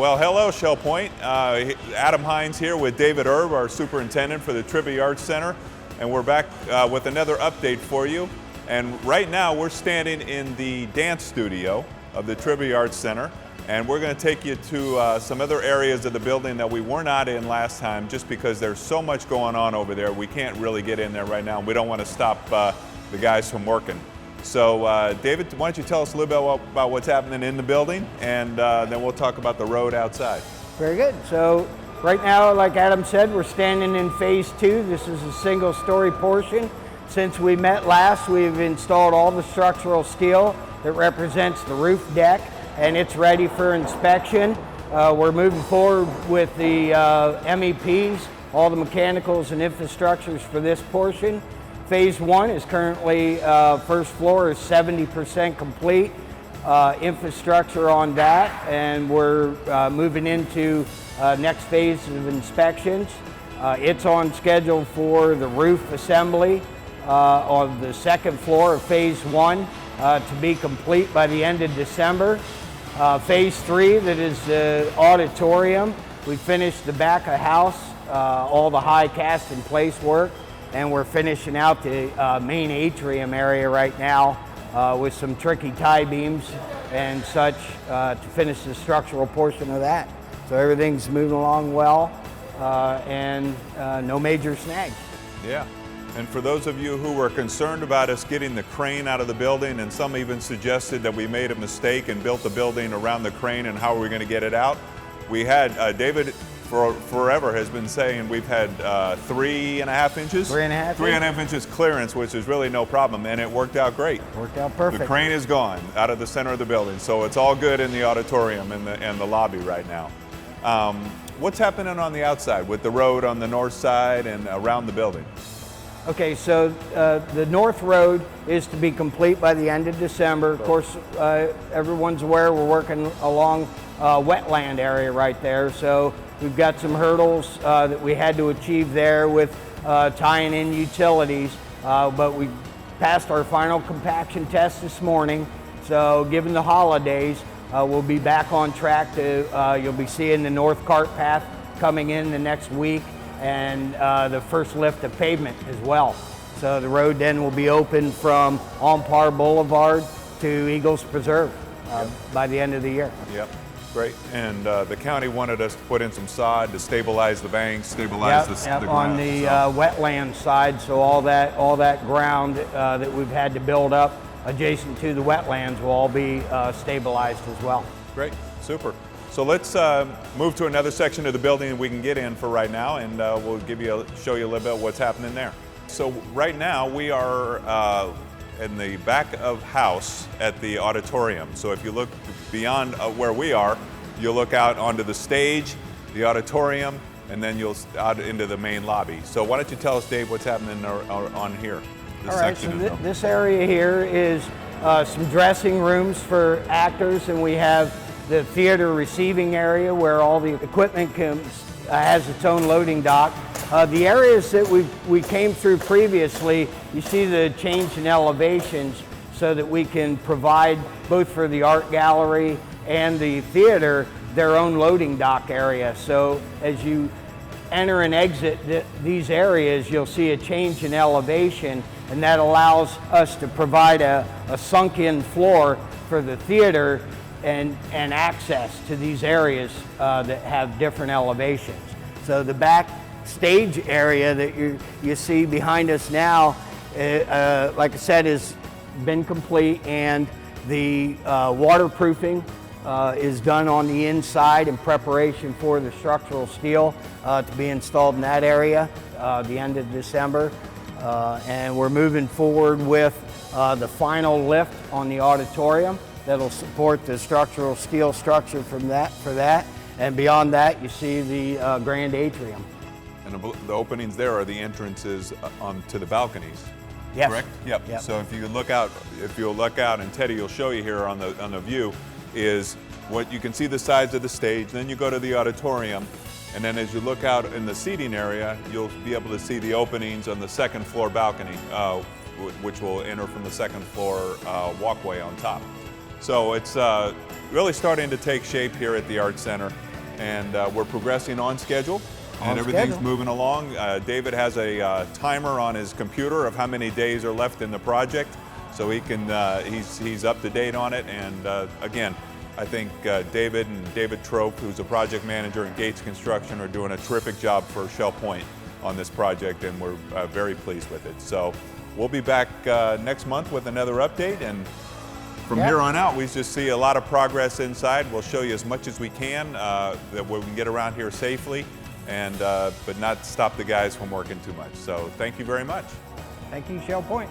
Well, hello, Shell Point. Adam Hines here with David Erb, our superintendent for the Tribby Arts Center, and we're back with another update for you. And right now we're standing in the dance studio of the Tribby Arts Center, and we're going to take you to some other areas of the building that we were not in last time, just because there's so much going on over there. We can't really get in there right now, and we don't want to stop the guys from working. So David, why don't you tell us a little bit about what's happening in the building, and then we'll talk about the road outside. Very good. So right now, like Adam said, we're standing in phase 2. This is a single-story portion. Since we met last, we've installed all the structural steel that represents the roof deck, and it's ready for inspection. We're moving forward with the MEPs, all the mechanicals and infrastructures for this portion. Phase 1 is currently, first floor is 70% complete, infrastructure on that, and we're moving into next phase of inspections. It's on schedule for the roof assembly on the second floor of phase 1 to be complete by the end of December. Phase 3, that is the auditorium, we finished the back of house, all the high cast in place work, and we're finishing out the main atrium area right now with some tricky tie beams and such to finish the structural portion of that. So everything's moving along well and no major snags. Yeah, and for those of you who were concerned about us getting the crane out of the building, and some even suggested that we made a mistake and built the building around the crane and how are we going to get it out, we had David forever has been saying we've had 3.5 inches? 3.5 inches clearance, which is really no problem, and it worked out great. Worked out perfect. The crane is gone out of the center of the building, so it's all good in the auditorium and the lobby right now. What's happening on the outside with the road on the north side and around the building? Okay, so the north road is to be complete by the end of December. Of course, everyone's aware we're working along wetland area right there, so we've got some hurdles that we had to achieve there with tying in utilities, but we passed our final compaction test this morning. So given the holidays, we'll be back on track to, you'll be seeing the north cart path coming in the next week, and the first lift of pavement as well. So the road then will be open from Empire Boulevard to Eagles Preserve by the end of the year. Yep. Great, and the county wanted us to put in some sod to stabilize the banks, stabilize the ground. On the wetland side, so all that ground that we've had to build up adjacent to the wetlands will all be stabilized as well. Great, super. So let's move to another section of the building that we can get in for right now, and we'll show you a little bit what's happening there. So right now we are in the back of house at the auditorium. So if you look beyond where we are, you'll look out onto the stage, the auditorium, and then you'll out into the main lobby. So why don't you tell us, Dave, what's happening on here? All right, so this area here is some dressing rooms for actors, and we have the theater receiving area where all the equipment has its own loading dock. The areas that we came through previously, you see the change in elevations so that we can provide both for the art gallery and the theater their own loading dock area. So as you enter and exit these areas, you'll see a change in elevation, and that allows us to provide a sunk-in floor for the theater and access to these areas that have different elevations. So the back stage area that you see behind us now, like I said, has been complete, and the waterproofing is done on the inside in preparation for the structural steel to be installed in that area the end of December. And we're moving forward with the final lift on the auditorium that'll support the structural steel structure for that. And beyond that, you see the grand atrium. And the openings there are the entrances to the balconies. Yes. Correct? Yep. So if you'll look out, and Teddy will show you here on the view, is what you can see the sides of the stage. Then you go to the auditorium, and then as you look out in the seating area, you'll be able to see the openings on the second floor balcony, which will enter from the second floor walkway on top. So it's really starting to take shape here at the Art Center. and we're progressing on schedule. On And everything's schedule. moving along. David has a timer on his computer of how many days are left in the project, so he can he's up to date on it. And again, I think David and David Trope, who's a project manager in Gates Construction, are doing a terrific job for Shell Point on this project, and we're very pleased with it. So we'll be back next month with another update, and from here on out, we just see a lot of progress inside. We'll show you as much as we can that we can get around here safely, and but not stop the guys from working too much. So thank you very much. Thank you, Shell Point.